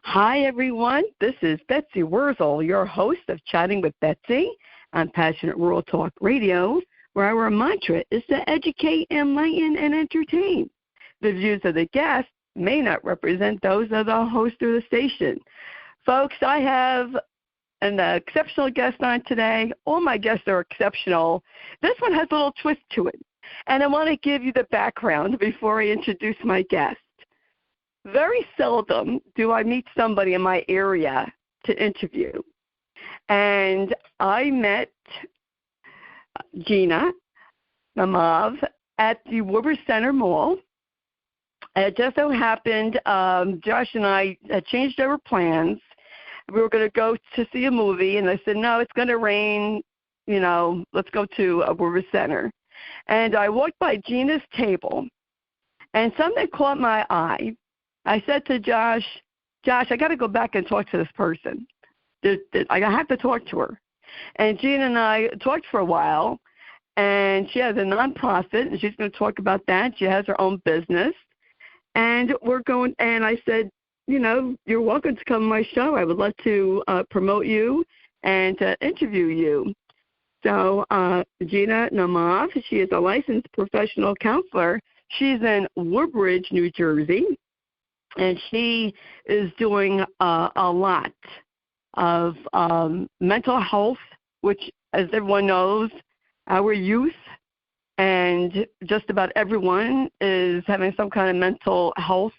Hi, everyone. This is Betsy Wurzel, your host of Chatting with Betsy on Passionate Rural Talk Radio, where our mantra is to educate, enlighten, and entertain. The views of the guests may not represent those of the host or the station. Folks, I have an exceptional guest on today. All my guests are exceptional. This one has a little twist to it, and I want to give you the background before I introduce my guest. Very seldom do I meet somebody in my area to interview. And I met Gina Naumov at the Woodbridge Center Mall. It just so happened Josh and I had changed our plans. We were going to go to see a movie, and I said, no, it's going to rain, let's go to a Woodbridge Center. And I walked by Gina's table, and something caught my eye. I said to Josh, I got to go back and talk to this person. I have to talk to her. And Gina and I talked for a while, and she has a nonprofit, and she's going to talk about that. She has her own business. And I said, you're welcome to come on my show. I would love to promote you and to interview you. So Gina Naumov, she is a licensed professional counselor. She's in Woodbridge, New Jersey. And she is doing a lot of mental health, which, as everyone knows, our youth and just about everyone is having some kind of mental health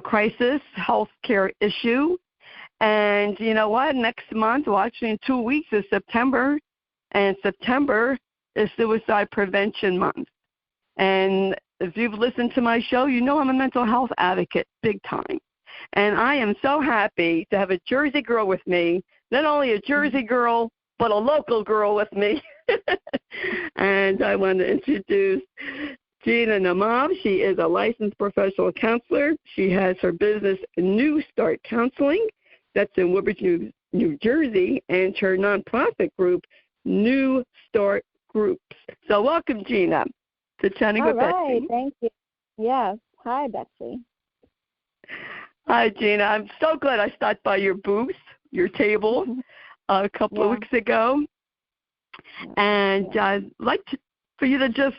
crisis, health care issue. And you know what? Next month, well, actually in 2 weeks, is September, and September is Suicide Prevention Month. And if you've listened to my show, you know I'm a mental health advocate, big time. And I am so happy to have a Jersey girl with me, not only a Jersey girl, but a local girl with me. And I want to introduce Gina Naumov. She is a licensed professional counselor. She has her business, New Start Counseling, that's in Woodbridge, New Jersey, and her nonprofit group, New Start Groups. So welcome, Gina, to Chatting with Betsy. All right, thank you. Yes. Hi, Betsy. Hi, Gina. I'm so glad I stopped by your booth, your table, a couple of weeks ago. And I'd like for you to just,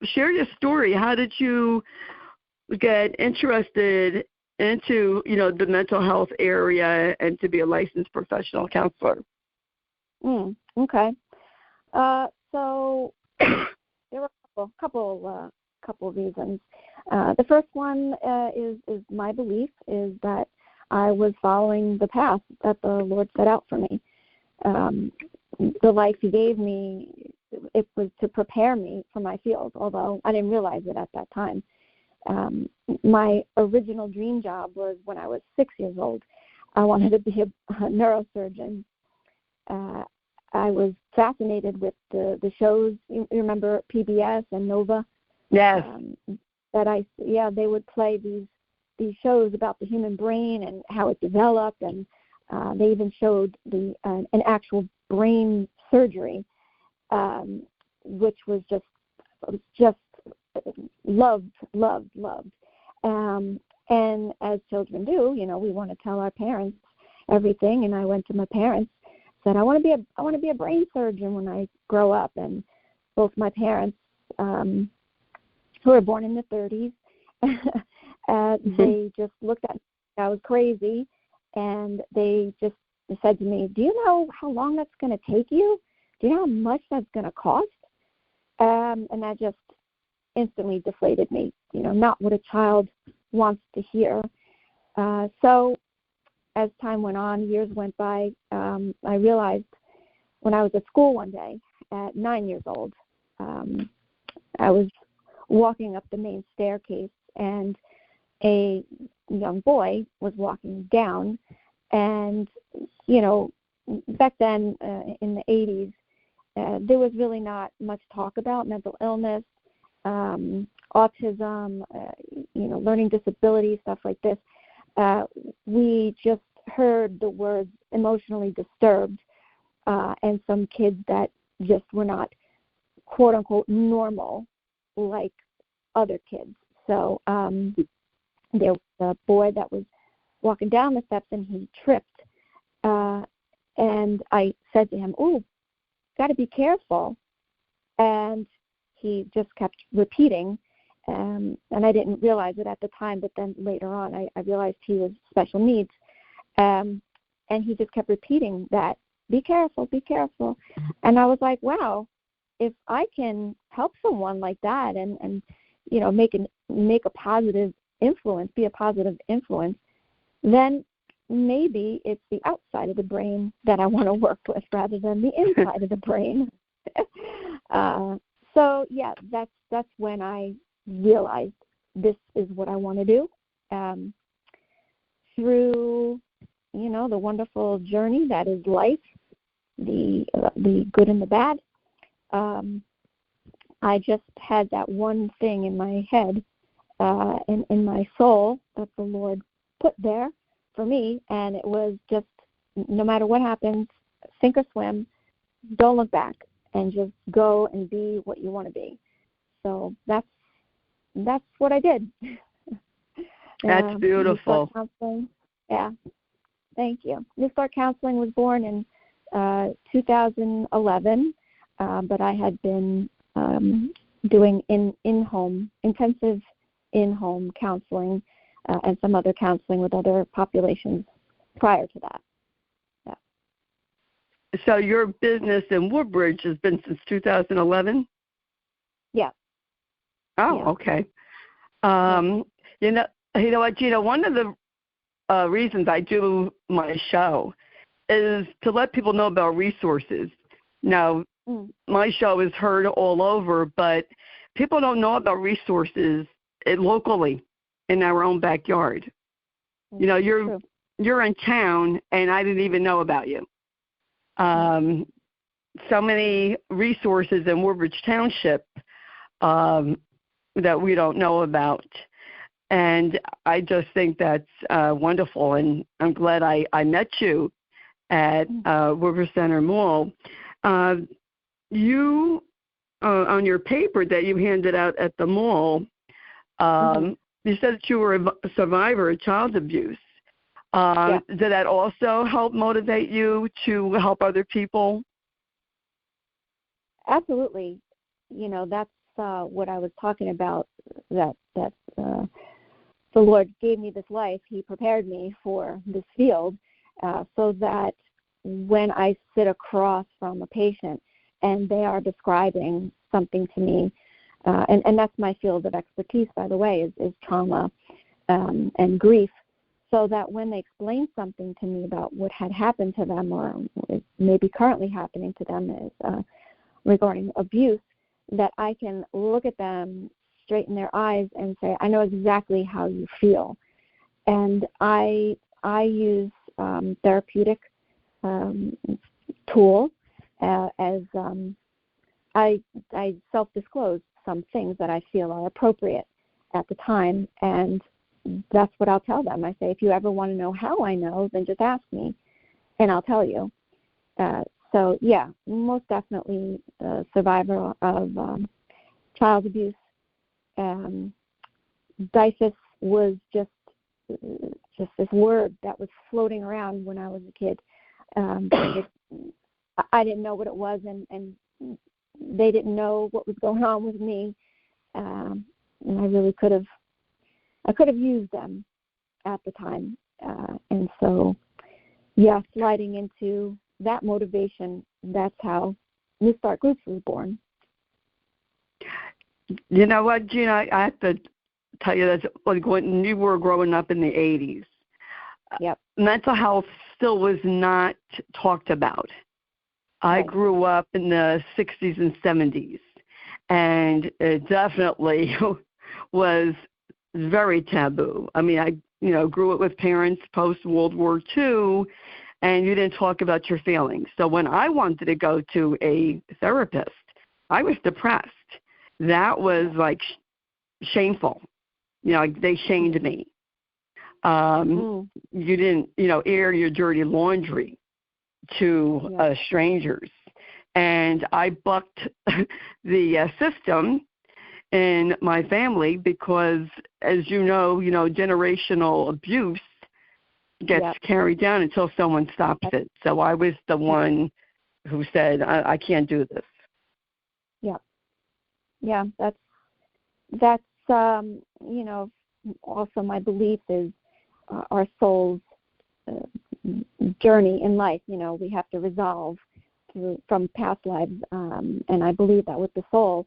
share your story. How did you get interested into, the mental health area and to be a licensed professional counselor? Okay. So there were a couple of reasons. The first one is my belief is that I was following the path that the Lord set out for me. The life He gave me, it was to prepare me for my field, although I didn't realize it at that time. My original dream job was when I was 6 years old. I wanted to be a neurosurgeon. I was fascinated with the shows. You remember PBS and Nova? Yes. They would play these shows about the human brain and how it developed, and they even showed an actual brain surgery, which was just loved. And as children do, we want to tell our parents everything. And I went to my parents, said I want to be a brain surgeon when I grow up. And both my parents, who were born in the 30s, they just looked at me like I was crazy, and they just said to me, "Do you know how long that's going to take you? Do you know how much that's going to cost?" And that just instantly deflated me. Not what a child wants to hear. So as time went on, years went by, I realized when I was at school one day at 9 years old, I was walking up the main staircase, and a young boy was walking down. And, back then in the 80s, there was really not much talk about mental illness, autism, learning disabilities, stuff like this. We just heard the words emotionally disturbed, and some kids that just were not, quote unquote, normal like other kids. So there was a boy that was walking down the steps, and he tripped. And I said to him, "Oh, got to be careful." And he just kept repeating, and I didn't realize it at the time, but then later on I realized he was special needs. And he just kept repeating that, "Be careful, be careful." And I was like, wow, if I can help someone like that and you know, make a positive influence, be a positive influence, then maybe it's the outside of the brain that I want to work with rather than the inside of the brain. So yeah, that's when I realized this is what I want to do. Through, you know, the wonderful journey that is life, the good and the bad, I just had that one thing in my head, in my soul, that the Lord put there for me, and it was just, no matter what happens, sink or swim, don't look back, and just go and be what you want to be. So that's what I did. That's beautiful. Counseling. Yeah, thank you. New Start Counseling was born in 2011, but I had been doing in-home, intensive in-home counseling and some other counseling with other populations prior to that. Yeah. So your business in Woodbridge has been since 2011? Yeah. Oh, yeah. Okay. You know what, Gina, one of the reasons I do my show is to let people know about resources. Now, my show is heard all over, but people don't know about resources locally in our own backyard. You know, you're in town, and I didn't even know about you. So many resources in Woodbridge Township that we don't know about. And I just think that's wonderful, and I'm glad I met you at Woodbridge Center Mall. You, on your paper that you handed out at the mall, you said that you were a survivor of child abuse. Yeah. Did that also help motivate you to help other people? Absolutely. You know, that's what I was talking about, that the Lord gave me this life. He prepared me for this field so that when I sit across from a patient and they are describing something to me, and that's my field of expertise, by the way, is trauma and grief, so that when they explain something to me about what had happened to them or is maybe currently happening to them is regarding abuse, that I can look at them straight in their eyes and say, I know exactly how you feel. And I use therapeutic tool as I self-disclose some things that I feel are appropriate at the time, and that's what I'll tell them. I say, if you ever want to know how I know, then just ask me, and I'll tell you. So, yeah, most definitely a survivor of child abuse. DIFUS was just this word that was floating around when I was a kid. I didn't know what it was, and they didn't know what was going on with me, and I really could have used them at the time, and so, yeah, sliding into that motivation, that's how New Start Groups was born. You know what, Gina, I have to tell you that, like, when you were growing up in the 80s, yep, mental health still was not talked about. I grew up in the 60s and 70s, and it definitely was very taboo. I mean, I grew up with parents post-World War II, and you didn't talk about your feelings. So when I wanted to go to a therapist, I was depressed. That was, like, shameful. You know, like, they shamed me. You didn't, air your dirty laundry to strangers. And I bucked the system in my family because, as you know, generational abuse gets carried down until someone stops it. So I was the one who said, I can't do this. Yeah, that's also my belief is our soul's journey in life. We have to resolve from past lives, and I believe that with the soul,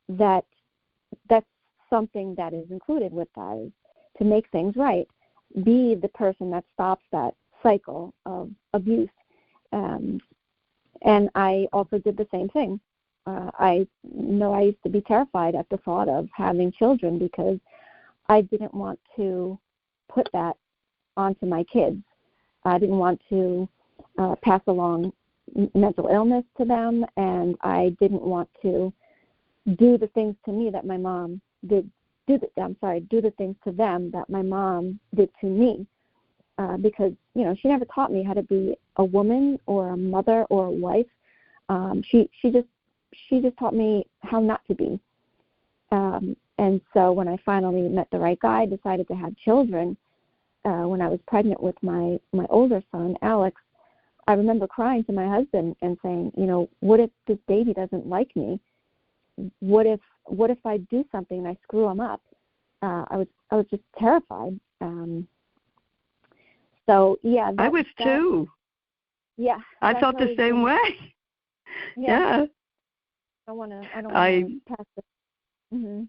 that's something that is included with that, is to make things right, be the person that stops that cycle of abuse. And I also did the same thing. I know I used to be terrified at the thought of having children because I didn't want to put that onto my kids. I didn't want to pass along mental illness to them, and I didn't want to do the things to me that my mom did. Do the things to them that my mom did to me, because she never taught me how to be a woman or a mother or a wife. She just taught me how not to be. And so when I finally met the right guy, decided to have children, when I was pregnant with my older son, Alex, I remember crying to my husband and saying, what if this baby doesn't like me? What if I do something and I screw him up? I was just terrified. So yeah, I was too. Yeah, I felt the same way. Yeah. I don't want to pass this. Mm-hmm.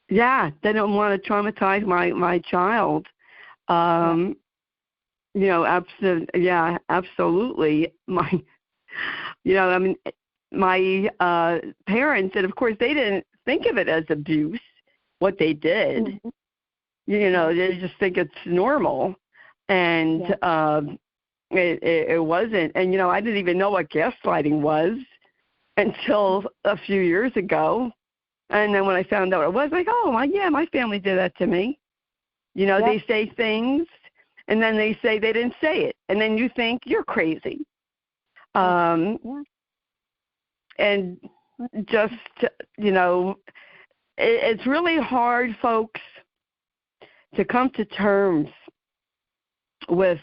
Yeah, they don't want to traumatize my child. Absolutely. My parents, and of course they didn't think of it as abuse, what they did. Mm-hmm. They just think it's normal. And it wasn't. And, I didn't even know what gaslighting was until a few years ago. And then when I found out what it was, like, my family did that to me. They say things, and then they say they didn't say it. And then you think you're crazy. And just, it's really hard, folks, to come to terms with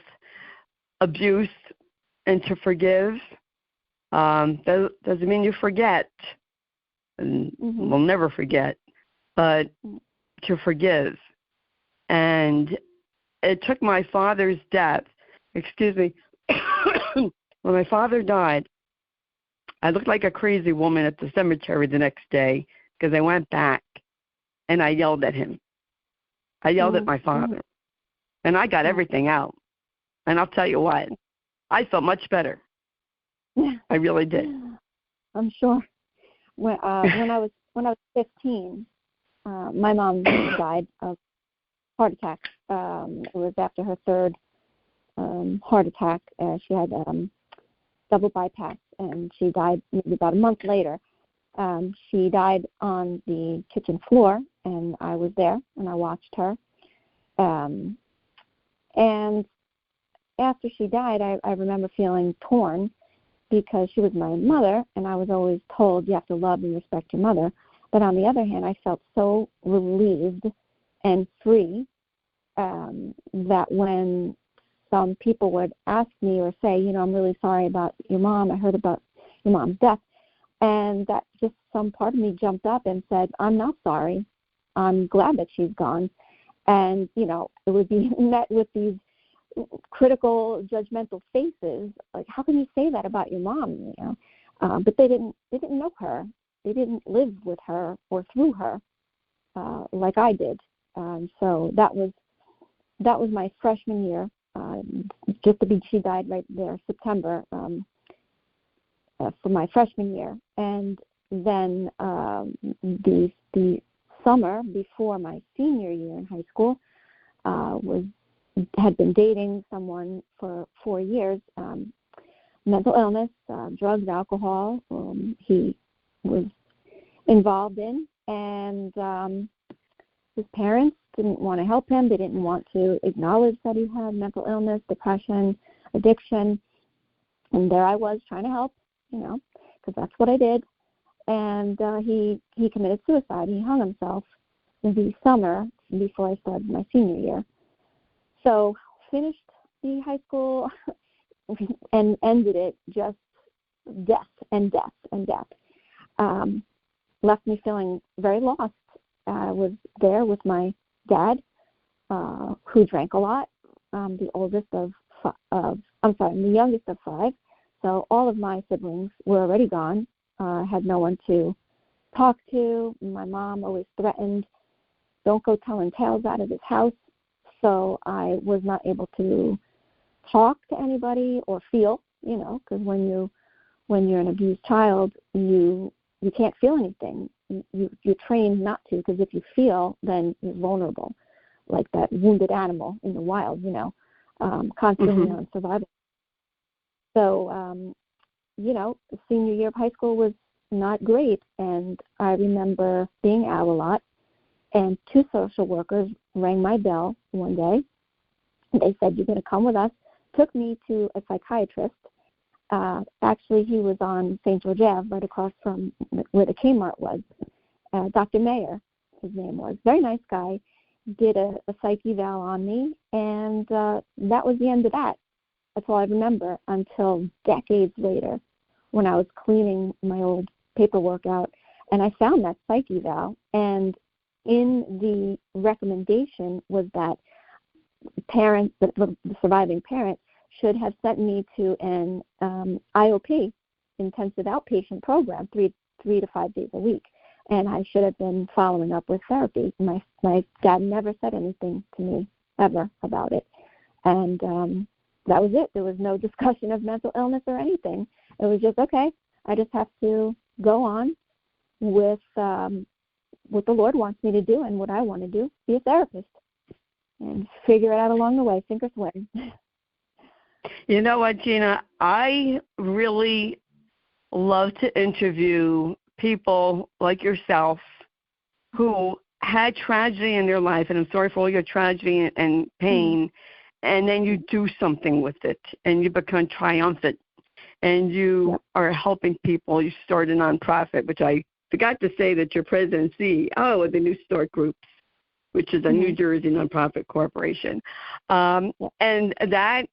abuse and to forgive. That doesn't mean you forget, and we'll never forget, but to forgive. And it took my father's death, when my father died, I looked like a crazy woman at the cemetery the next day because I went back and I yelled at him. I yelled at my father, and I got everything out. And I'll tell you what, I felt much better. I really did. I'm sure. When I was 15, my mom died of heart attack. It was after her third heart attack. She had double bypass, and she died maybe about a month later. She died on the kitchen floor, and I was there, and I watched her. And after she died, I remember feeling torn because she was my mother, and I was always told you have to love and respect your mother. But on the other hand, I felt so relieved and free that when some people would ask me or say, I'm really sorry about your mom, I heard about your mom's death, and that just some part of me jumped up and said, I'm not sorry. I'm glad that she's gone. And, it would be met with these critical, judgmental faces, like, how can you say that about your mom? But they didn't know her. They didn't live with her or through her like I did. So that was my freshman year. She died right there, September, for my freshman year. And then the summer before my senior year in high school, had been dating someone for 4 years, mental illness, drugs, alcohol, he was involved in, and his parents didn't want to help him. They didn't want to acknowledge that he had mental illness, depression, addiction, and there I was trying to help, because that's what I did. And he committed suicide. He hung himself in the summer before I started my senior year. So finished the high school and ended it just death and death and death. Left me feeling very lost. I was there with my dad, who drank a lot. I'm the youngest of 5. So all of my siblings were already gone. I had no one to talk to. My mom always threatened, don't go telling tales out of this house. So I was not able to talk to anybody or feel, because when you're an abused child, you can't feel anything. You're trained not to, because if you feel, then you're vulnerable, like that wounded animal in the wild, constantly on survival. So, senior year of high school was not great, and I remember being out a lot, and 2 social workers rang my bell one day. They said, you're going to come with us. Took me to a psychiatrist. Actually, he was on St. George Ave, right across from where the Kmart was. Dr. Mayer, his name was. Very nice guy. Did a psych eval on me, and that was the end of that. That's all I remember until decades later when I was cleaning my old paperwork out, and I found that psych eval, and in the recommendation was that the surviving parent should have sent me to an IOP, intensive outpatient program, 3 to 5 days a week, and I should have been following up with therapy. My dad never said anything to me ever about it, and that was it. There was no discussion of mental illness or anything. It was just, okay, I just have to go on with what the Lord wants me to do and what I want to do, be a therapist, and figure it out along the way, sink or swim. You know what, Gina? I really love to interview people like yourself who had tragedy in their life, and I'm sorry for all your tragedy and pain, and then you do something with it, and you become triumphant, and you are helping people. You start a nonprofit, which I forgot to say that you're president and CEO of the New Start Groups, which is a New Jersey nonprofit corporation. And that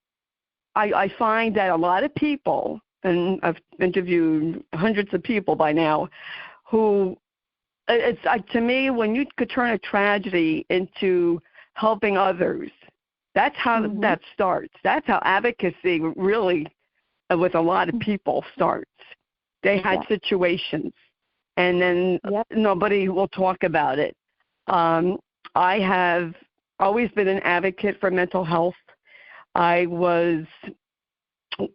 I find that a lot of people, and I've interviewed hundreds of people by now, who it's like, to me, when you could turn a tragedy into helping others, that's how that starts. That's how advocacy really, with a lot of people, starts. They had situations, and then nobody will talk about it. I have always been an advocate for mental health. I was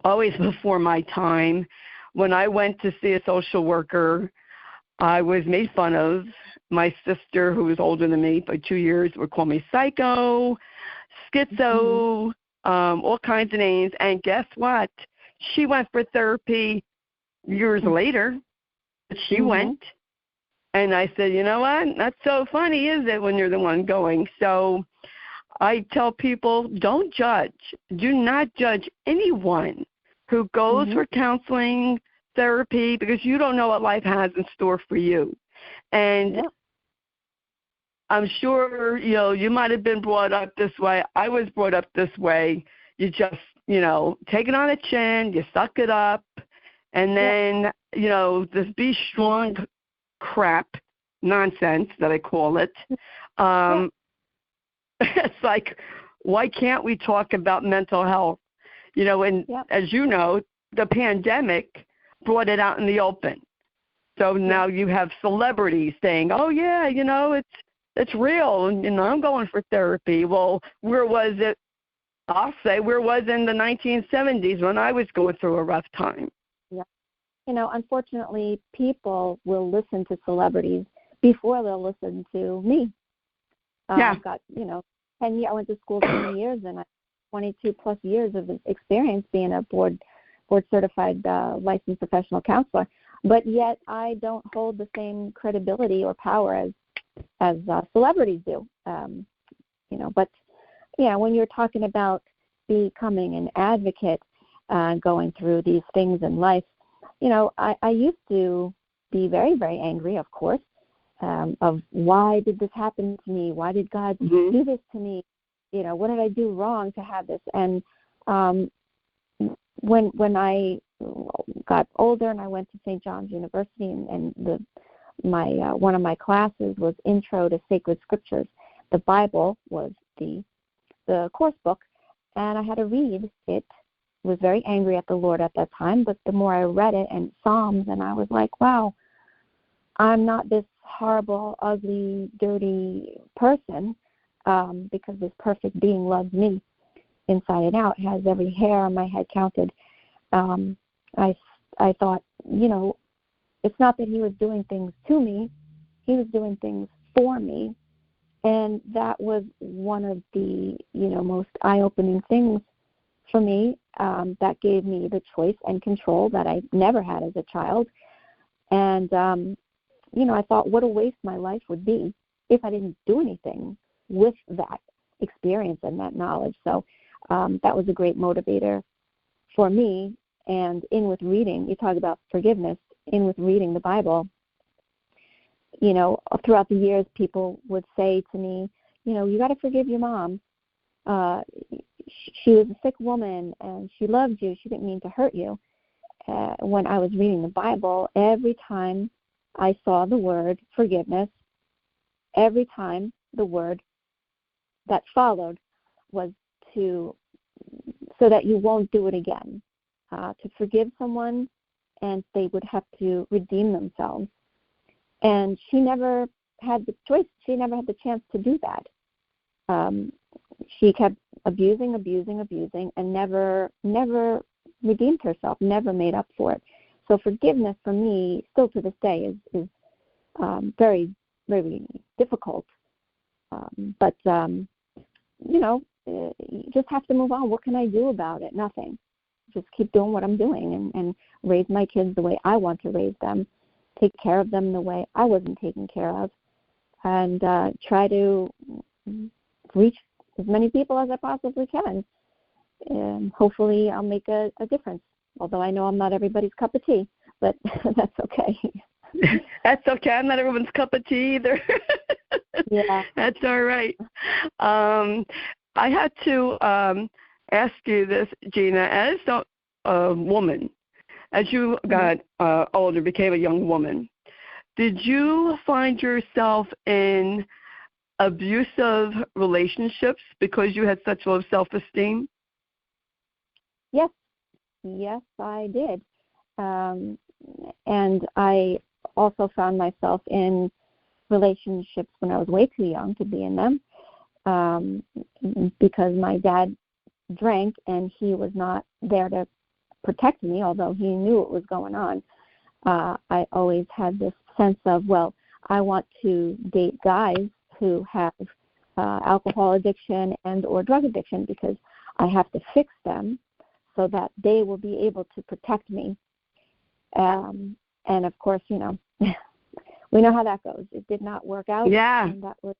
always before my time. When I went to see a social worker, I was made fun of. My sister, who was older than me by 2 years, would call me psycho, schizo, all kinds of names. And guess what? She went for therapy years later. She went. And I said, you know what? Not so funny, is it, when you're the one going? So I tell people, don't judge. Do not judge anyone who goes for counseling, therapy, because you don't know what life has in store for you. And I'm sure, you might have been brought up this way. I was brought up this way. You just, take it on the chin, you suck it up, and then, this be strong crap nonsense that I call it. It's like, why can't we talk about mental health? And as you know, the pandemic brought it out in the open. So now you have celebrities saying, oh, yeah, it's real, and I'm going for therapy. Well, where was it? I'll say, where was it in the 1970s when I was going through a rough time? Yeah. Unfortunately, people will listen to celebrities before they'll listen to me. I've got, 10 years. I went to school 10 years, and I 22 plus years of experience being a board certified licensed professional counselor. But yet I don't hold the same credibility or power as celebrities do. But when you're talking about becoming an advocate, going through these things in life, I used to be very, very angry, of course, of why did this happen to me? Why did God do this to me? what did I do wrong to have this? And when I got older and I went to St. John's University, and one of my classes was Intro to Sacred Scriptures. The Bible was the course book, and I had to read it. Was very angry at the Lord at that time, but the more I read it, and Psalms, and I was like, wow, I'm not this horrible, ugly, dirty person, because this perfect being loves me inside and out, has every hair on my head counted. I thought, it's not that he was doing things to me, he was doing things for me. And that was one of the, most eye-opening things for me, that gave me the choice and control that I never had as a child. And, I thought what a waste my life would be if I didn't do anything with that experience and that knowledge. So that was a great motivator for me. And in with reading, you talk about forgiveness, in with reading the Bible, throughout the years, people would say to me, you got to forgive your mom. She was a sick woman and she loved you. She didn't mean to hurt you. When I was reading the Bible, every time I saw the word forgiveness, every time the word that followed was so that you won't do it again, to forgive someone, and they would have to redeem themselves. And she never had the choice. She never had the chance to do that. She kept abusing, and never redeemed herself, never made up for it. So forgiveness for me, still to this day, is very, very difficult. But you just have to move on. What can I do about it? Nothing. Just keep doing what I'm doing and raise my kids the way I want to raise them, take care of them the way I wasn't taken care of, and try to reach as many people as I possibly can. And hopefully I'll make a difference, although I know I'm not everybody's cup of tea, but that's okay. That's okay. I'm not everyone's cup of tea either. Yeah. That's all right. I had to ask you this, Gina, as a woman, as you got older, became a young woman, did you find yourself in abusive relationships because you had such low self-esteem? Yes, I did. And I also found myself in relationships when I was way too young to be in them, because my dad drank and he was not there to protect me, although he knew what was going on. I always had this sense of, well, I want to date guys who have alcohol addiction and or drug addiction because I have to fix them so that they will be able to protect me. And of course, we know how that goes. It did not work out. Yeah. And that was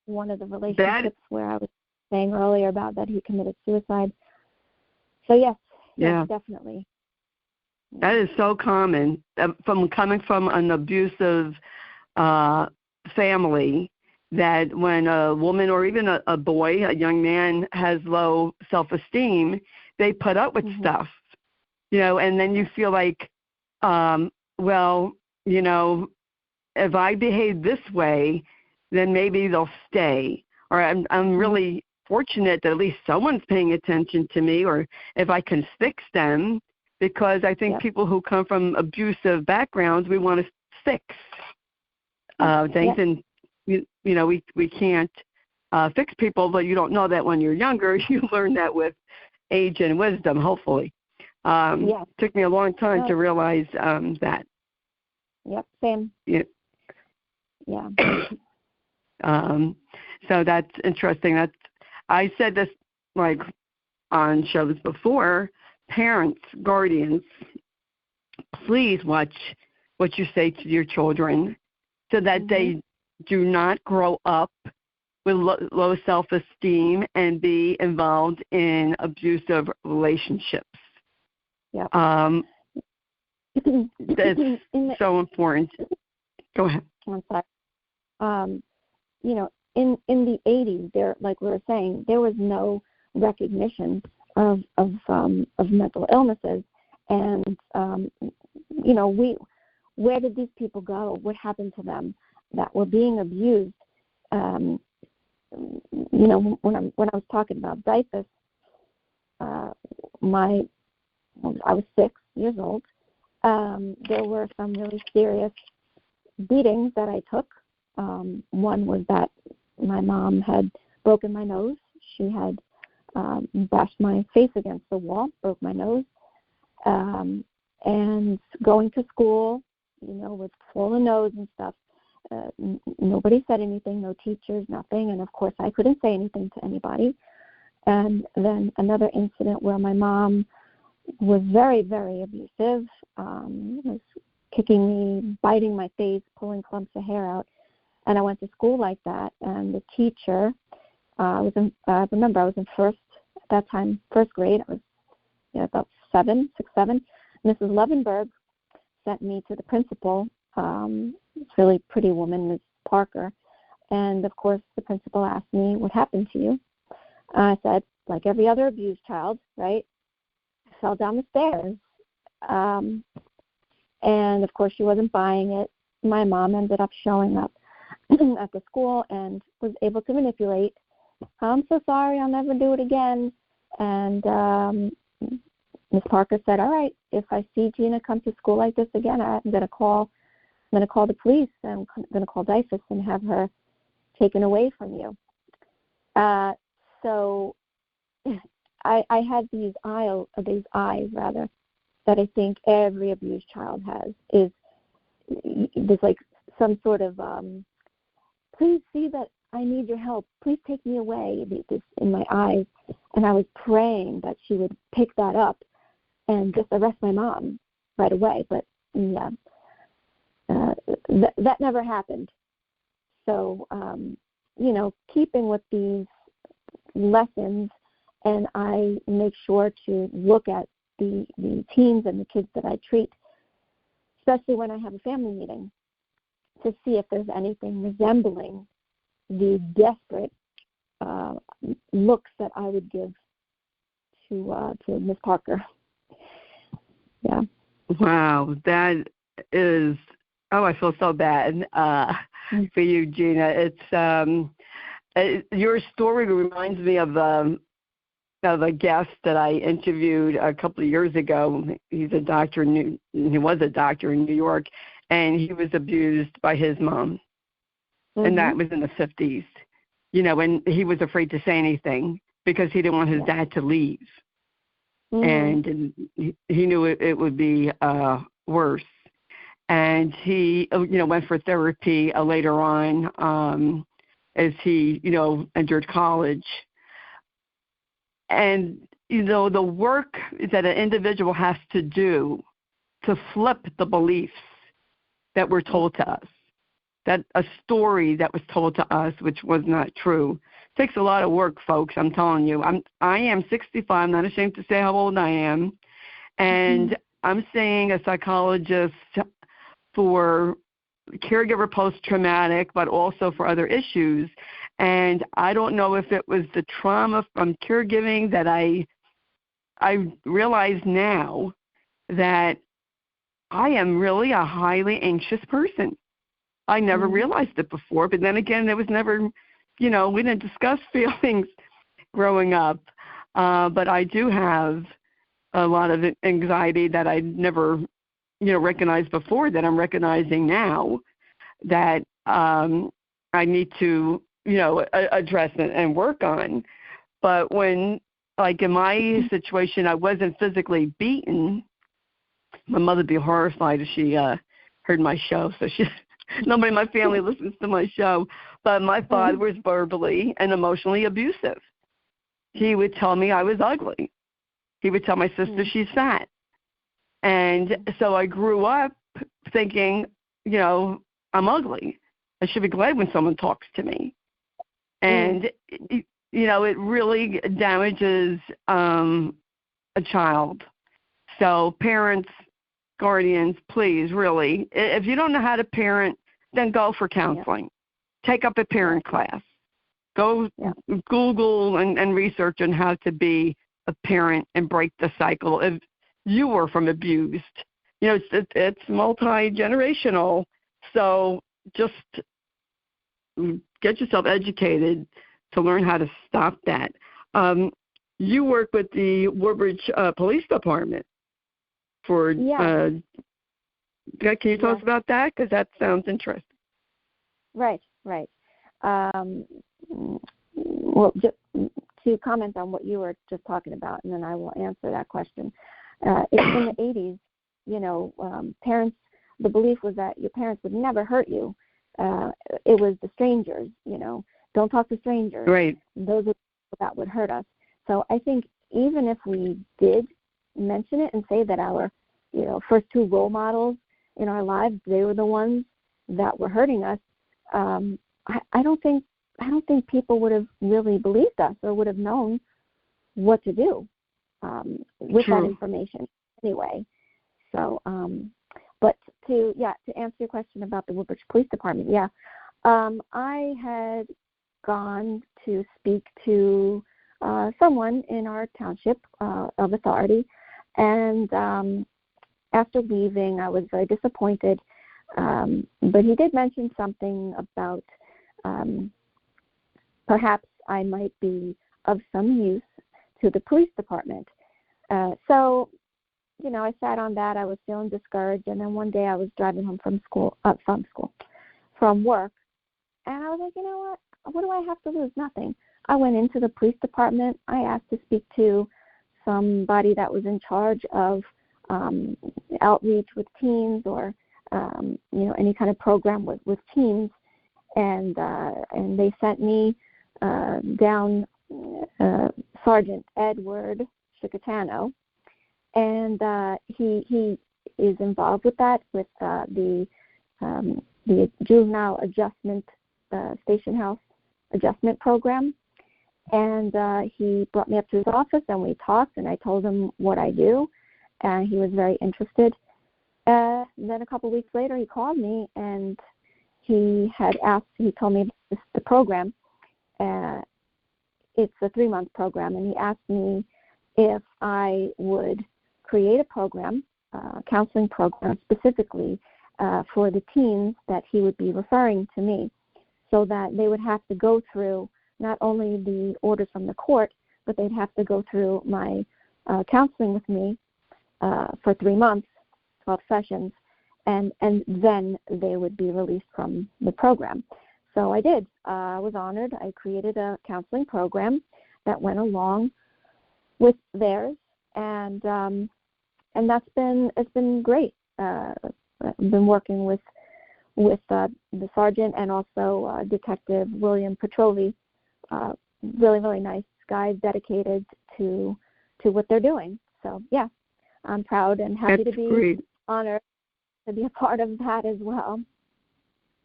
one of the relationships where I was saying earlier about that he committed suicide. So yes, definitely. That is so common. Coming from an abusive family, that when a woman or even a boy, a young man, has low self-esteem, they put up with stuff, and then you feel like, if I behave this way, then maybe they'll stay. Or I'm really fortunate that at least someone's paying attention to me, or if I can fix them, because I think people who come from abusive backgrounds, we want to fix things, and we can't fix people, but you don't know that when you're younger. You learn that with age and wisdom, hopefully. Took me a long time to realize that. Yep, same. Yeah. So that's interesting. I said this on shows before. Parents, guardians, please watch what you say to your children so that they do not grow up with low self-esteem and be involved in abusive relationships. Yep. That's so important. Go ahead. I'm sorry. in the 80s, there, like we were saying, there was no recognition of mental illnesses, and where did these people go? What happened to them that were being abused? When I was talking about DIFUS, I was 6 years old. There were some really serious beatings that I took. One was that my mom had broken my nose. She had bashed my face against the wall, broke my nose, and going to school, with swollen nose and stuff. Nobody said anything, no teachers, nothing, and of course I couldn't say anything to anybody. And then another incident where my mom was very, very abusive, was kicking me, biting my face, pulling clumps of hair out. And I went to school like that, and the teacher, I remember I was in first grade. I was about 6, 7. Mrs. Levenberg sent me to the principal, this really pretty woman, Ms. Parker. And, of course, the principal asked me, what happened to you? I said, like every other abused child, right? I fell down the stairs. And, of course, she wasn't buying it. My mom ended up showing up at the school and was able to manipulate. I'm so sorry, I'll never do it again. And Ms. Parker said, all right, if I see Gina come to school like this again, I'm going to call the police. I'm going to call DIFUS and have her taken away from you. So I had these eyes that I think every abused child has. There's like some sort of please see that I need your help. Please take me away. This in my eyes, and I was praying that she would pick that up and just arrest my mom right away. But yeah, that never happened. So keeping with these lessons, and I make sure to look at the teens and the kids that I treat, especially when I have a family meeting, to see if there's anything resembling the desperate looks that I would give to Miss Parker. Yeah. Wow, that is. Oh, I feel so bad for you, Gina. It's your story reminds me of a guest that I interviewed a couple of years ago. He was a doctor in New York, and he was abused by his mom, and that was in the 50s. And he was afraid to say anything because he didn't want his dad to leave, and he knew it would be worse. And he, went for therapy later on as he, entered college. And, the work that an individual has to do to flip the beliefs that were told to us, that a story that was told to us which was not true, takes a lot of work, folks. I'm telling you. I am 65. I'm not ashamed to say how old I am. And I'm seeing a psychologist for caregiver post-traumatic, but also for other issues. And I don't know if it was the trauma from caregiving that I realize now that I am really a highly anxious person. I never realized it before, but then again, there was never, we didn't discuss feelings growing up. But I do have a lot of anxiety that I never recognized before, that I'm recognizing now, that I need to, address and work on. But when, like in my situation, I wasn't physically beaten, my mother would be horrified if she heard my show. So nobody in my family listens to my show. But my father was verbally and emotionally abusive. He would tell me I was ugly. He would tell my sister she's fat. And so I grew up thinking, I'm ugly. I should be glad when someone talks to me. And, it really damages a child. So parents, guardians, please, really, if you don't know how to parent, then go for counseling. Take up a parent class. Go Google and research on how to be a parent and break the cycle. If you were from abused, it's multi-generational. So just get yourself educated to learn how to stop that. You work with the Woodbridge Police Department for. Can you tell us about that? Because that sounds interesting. Right. Well, just to comment on what you were just talking about, and then I will answer that question. In the 80s, parents, the belief was that your parents would never hurt you. It was the strangers, don't talk to strangers. Right. Those are people that would hurt us. So I think even if we did mention it and say that our, first two role models in our lives, they were the ones that were hurting us, I don't think people would have really believed us or would have known what to do with that information anyway. So, but to answer your question about the Woodbridge Police Department, I had gone to speak to someone in our township of authority, and after leaving, I was very disappointed. But he did mention something about perhaps I might be of some use to the police department. So, I sat on that. I was feeling discouraged, and then one day I was driving home from work, and I was like, what do I have to lose? Nothing. I went into the police department. I asked to speak to somebody that was in charge of outreach with teens or any kind of program with teens, and they sent me down Sergeant Edward Chicatano, and he is involved with that, with the juvenile adjustment station house adjustment program. And he brought me up to his office, and we talked, and I told him what I do, and he was very interested. Then a couple of weeks later, he called me, and he told me the program. It's a 3-month program, and he asked me if I would create a program, counseling program specifically for the teens that he would be referring to me, so that they would have to go through not only the orders from the court, but they'd have to go through my counseling with me for 3 months, 12 sessions, and then they would be released from the program. So I did. I was honored. I created a counseling program that went along with theirs, and it's been great. I've been working with the sergeant and also Detective William Petrovi. Really, really nice guys, dedicated to what they're doing. So I'm proud and happy to be honored to be a part of that as well.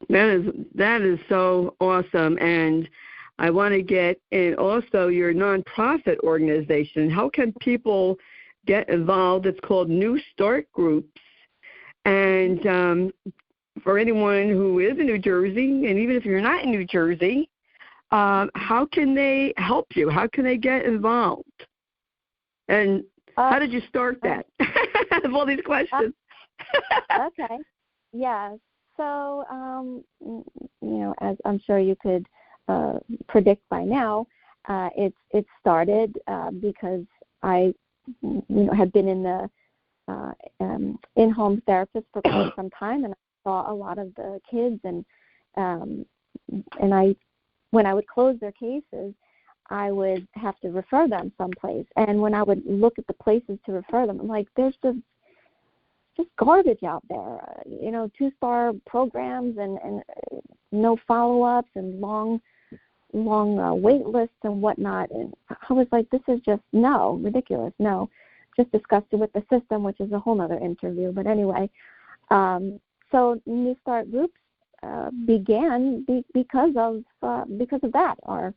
That is so awesome, and I want to get in also your nonprofit organization. How can people get involved? It's called New Start Groups, and for anyone who is in New Jersey, and even if you're not in New Jersey, how can they help you? How can they get involved? And how did you start that? I have all these questions. Okay. Yeah. So, as I'm sure you could predict by now, it started because I, had been in the in-home therapist for quite some time, and I saw a lot of the kids, and when I would close their cases, I would have to refer them someplace. And when I would look at the places to refer them, I'm like, there's just garbage out there, 2-star programs and no follow-ups and long wait lists and whatnot. And I was like, this is just, ridiculous. No, just discussed it with the system, which is a whole other interview. But anyway, so New Start Groups began because of that, our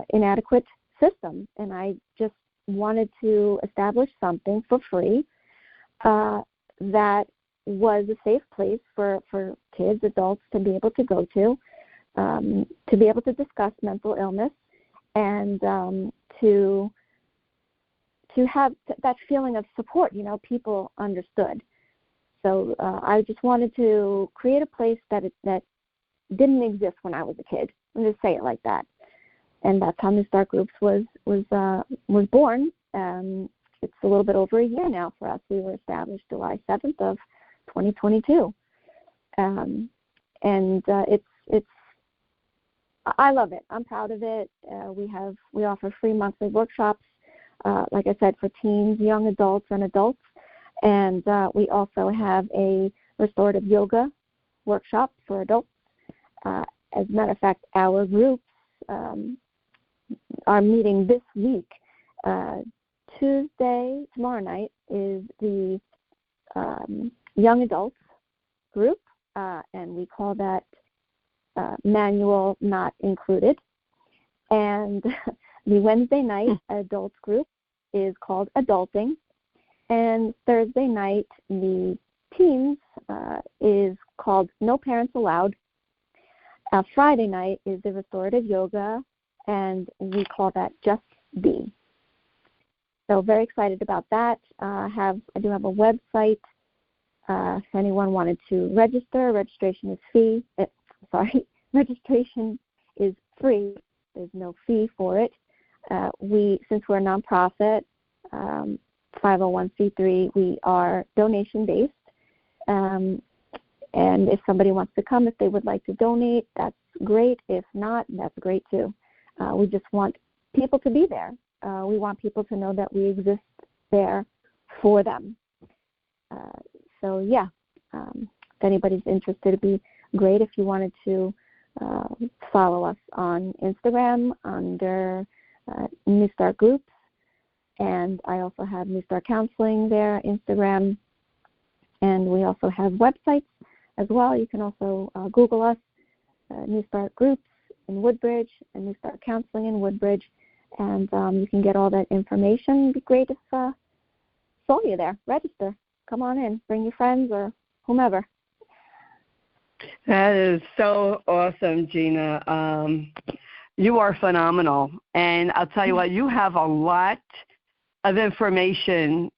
inadequate system. And I just wanted to establish something for free that was a safe place for kids, adults to be able to go to, to be able to discuss mental illness and to have that feeling of support. People understood. So I just wanted to create a place that didn't exist when I was a kid. I'll just say it like that. And that's how New Start Groups was born. It's a little bit over a year now for us. We were established July 7th of 2022. And it's I love it. I'm proud of it. We offer free monthly workshops, like I said, for teens, young adults, and adults. And we also have a restorative yoga workshop for adults. As a matter of fact, our groups are meeting this week. Tuesday, tomorrow night, is the young adults group, and we call that manual not included. And the Wednesday night adults group is called adulting. And Thursday night, the teens is called No Parents Allowed. Friday night is the restorative yoga, and we call that Just Be. So very excited about that. I do have a website. If anyone wanted to register, registration is registration is free. There's no fee for it. Since we're a nonprofit, 501c3, we are donation-based. And if somebody wants to come, if they would like to donate, that's great. If not, that's great too. We just want people to be there. We want people to know that we exist there for them. If anybody's interested, it'd be great if you wanted to follow us on Instagram under New Start Groups. And I also have New Start Counseling there, Instagram. And we also have websites as well. You can also Google us, New Start Groups in Woodbridge and New Start Counseling in Woodbridge. And you can get all that information. It'd be great if saw you there. Register. Come on in. Bring your friends or whomever. That is so awesome, Gina. You are phenomenal. And I'll tell you what, you have a lot of information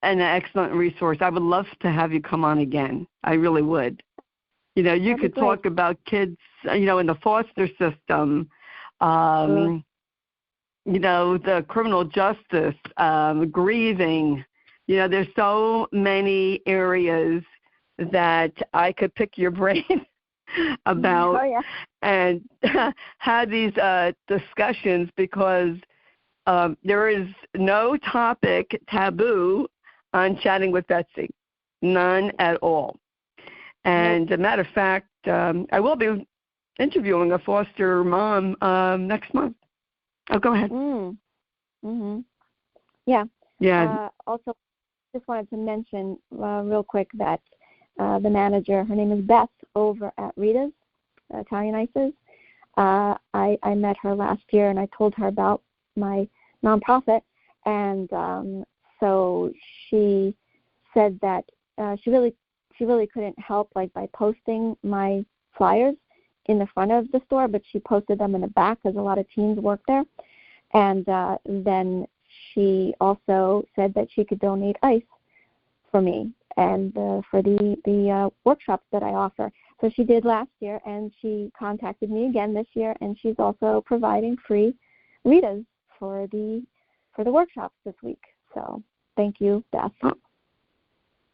and an excellent resource. I would love to have you come on again. I really would. You could talk about kids, in the foster system, the criminal justice, grieving. There's so many areas that I could pick your brain about and have these discussions, because there is no topic taboo on chatting with Betsy, none at all. And as a matter of fact, I will be interviewing a foster mom next month. Oh, go ahead. Yeah. Also, just wanted to mention real quick that the manager, her name is Beth, over at Rita's Italian Ices. I met her last year, and I told her about my nonprofit, and so she said that she really couldn't help by posting my flyers in the front of the store, but she posted them in the back because a lot of teens work there. And then she also said that she could donate ice for me and for the workshops that I offer. So she did last year, and she contacted me again this year, and she's also providing free Ritas for the workshops this week. So thank you, Beth. Oh,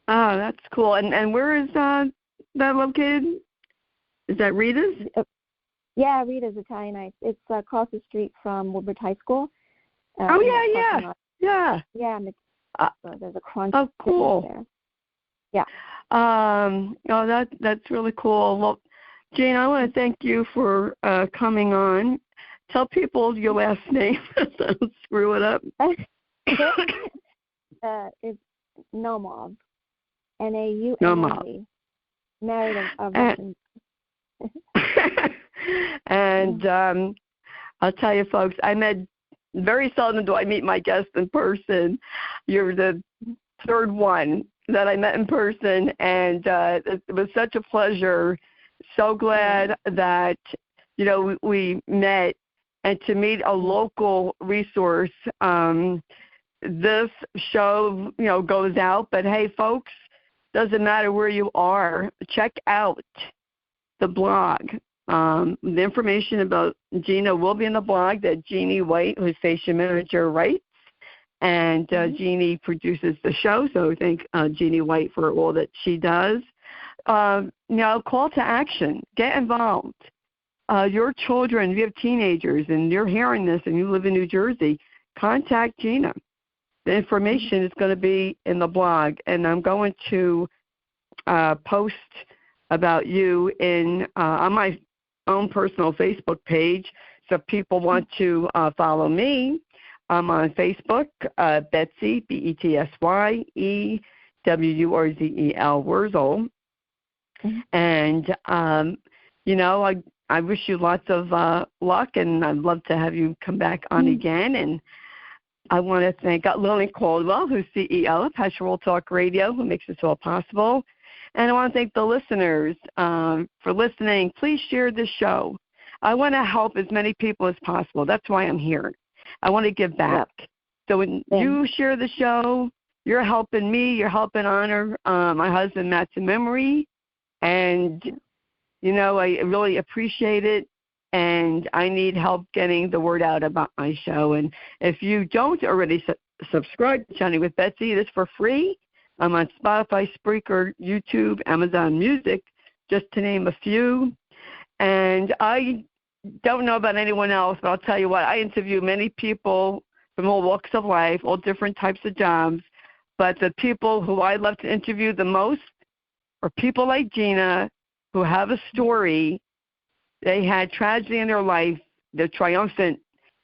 that's cool. And where is that located? Is that Rita's? Yeah, Rita's Italian Ice. It's across the street from Woodbridge High School. Yeah. Yeah, so there's a crunch. Oh, cool. There. Yeah. That's really cool. Well, Jane, I want to thank you for coming on. Tell people your last name. Don't screw it up. It's Naumov. Naumov. Married a Russian. And I'll tell you, folks, very seldom do I meet my guests in person. You're the third one that I met in person, and it was such a pleasure. So glad that we met, and to meet a local resource. This show, goes out, but hey, folks, doesn't matter where you are, check out the blog. The information about Gina will be in the blog that Jeannie White, who's station manager, writes. And Jeannie produces the show, so thank Jeannie White for all that she does. Call to action. Get involved. Your children, if you have teenagers and you're hearing this and you live in New Jersey, contact Gina. The information is going to be in the blog, and I'm going to post about you on my own personal Facebook page. So if people want to follow me, I'm on Facebook, Betsy, BETSY, EWURZEL, Wurzel. And, I wish you lots of luck, and I'd love to have you come back on again. And I want to thank Lillian Caldwell, who's CEO of Pastoral Talk Radio, who makes this all possible. And I want to thank the listeners for listening. Please share this show. I want to help as many people as possible. That's why I'm here. I want to give back. So when you share the show, you're helping me. You're helping honor my husband, Matt's memory. And, I really appreciate it. And I need help getting the word out about my show. And if you don't already subscribe to Chatting with Betsy, it is for free. I'm on Spotify, Spreaker, YouTube, Amazon Music, just to name a few. And I don't know about anyone else, but I'll tell you what, I interview many people from all walks of life, all different types of jobs. But the people who I love to interview the most are people like Gina, who have a story. They had tragedy in their life, they're triumphant,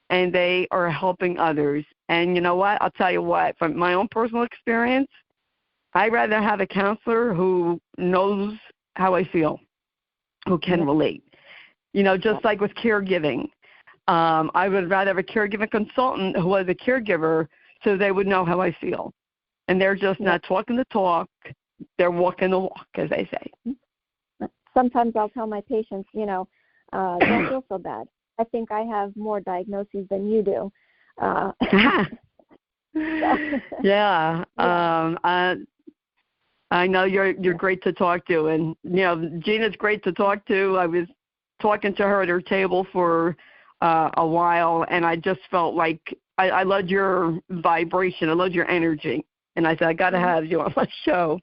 and they are helping others. And you know what? I'll tell you what, from my own personal experience, I'd rather have a counselor who knows how I feel, who can relate. Just like with caregiving. I would rather have a caregiving consultant who was a caregiver so they would know how I feel. And they're just not talking the talk, they're walking the walk, as they say. Sometimes I'll tell my patients, don't feel so bad. I think I have more diagnoses than you do. I know you're great to talk to, and Gina's great to talk to. I was talking to her at her table for a while, and I just felt like I loved your vibration, I loved your energy, and I said I got to have you on my show,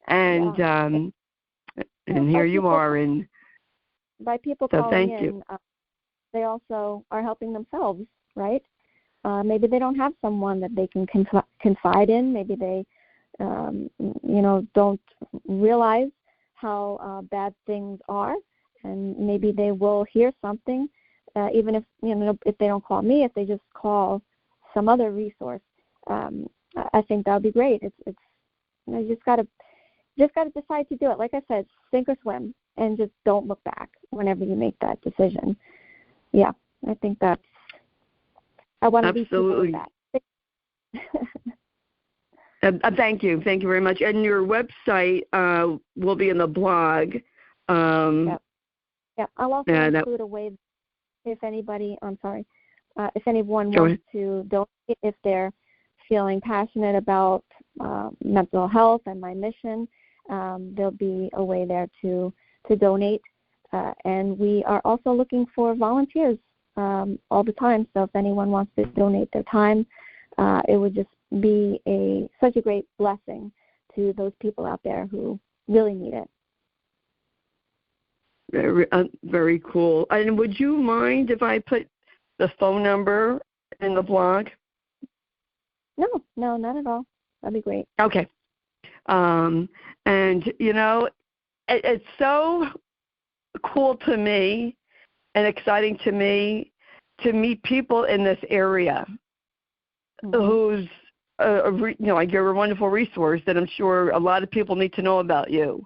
and here you are, and by people so calling thank in, you. They also are helping themselves, right? Maybe they don't have someone that they can confide in. Maybe they, don't realize how bad things are, and maybe they will hear something, even if if they don't call me, if they just call some other resource. I think that would be great. It's you just got to decide to do it. Like I said, sink or swim, and just don't look back whenever you make that decision. Yeah, I think I want to be people with that. Thank you very much. And your website will be in the blog. Yeah, I'll also include a way if anyone wants to donate, if they're feeling passionate about mental health and my mission, there'll be a way there to donate. And we are also looking for volunteers all the time. So if anyone wants to donate their time, it would just be such a great blessing to those people out there who really need it. Very cool. And would you mind if I put the phone number in the blog? No, not at all. That'd be great. Okay. And, it's so cool to me and exciting to me to meet people in this area who's, like you're a wonderful resource that I'm sure a lot of people need to know about you.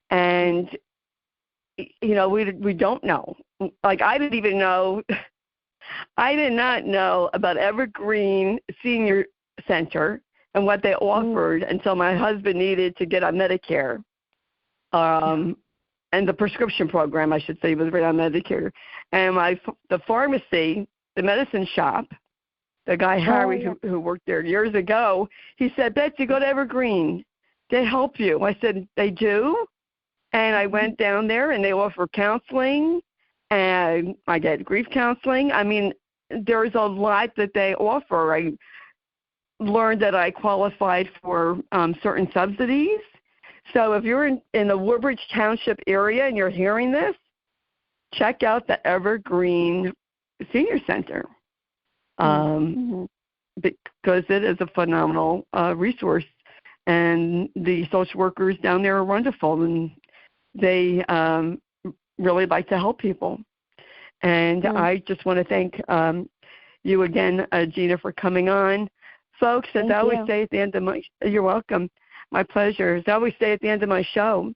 And, we don't know. Like I did not know about Evergreen Senior Center and what they offered until my husband needed to get on Medicare. and the prescription program, I should say, was right on Medicare. And the pharmacy, the medicine shop, the guy Harry who worked there years ago, he said, Betsy, go to Evergreen. They help you. I said, they do? And I went down there, and they offer counseling, and I get grief counseling. I mean, there's a lot that they offer. I learned that I qualified for certain subsidies. So if you're in the Woodbridge Township area and you're hearing this, check out the Evergreen Senior Center because it is a phenomenal resource. And the social workers down there are wonderful, and they really like to help people. And I just want to thank you again, Gina, for coming on. Folks, as I always say at the end of you're welcome. My pleasure. As I always say at the end of my show,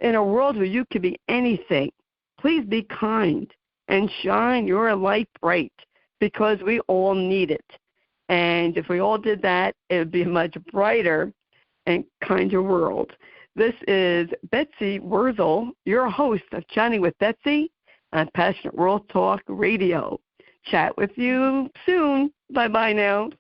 in a world where you could be anything, please be kind and shine your light bright, because we all need it. And if we all did that, it would be a much brighter and kinder world. This is Betsy Wurzel, your host of Chatting with Betsy on Passionate World Talk Radio. Chat with you soon. Bye-bye now.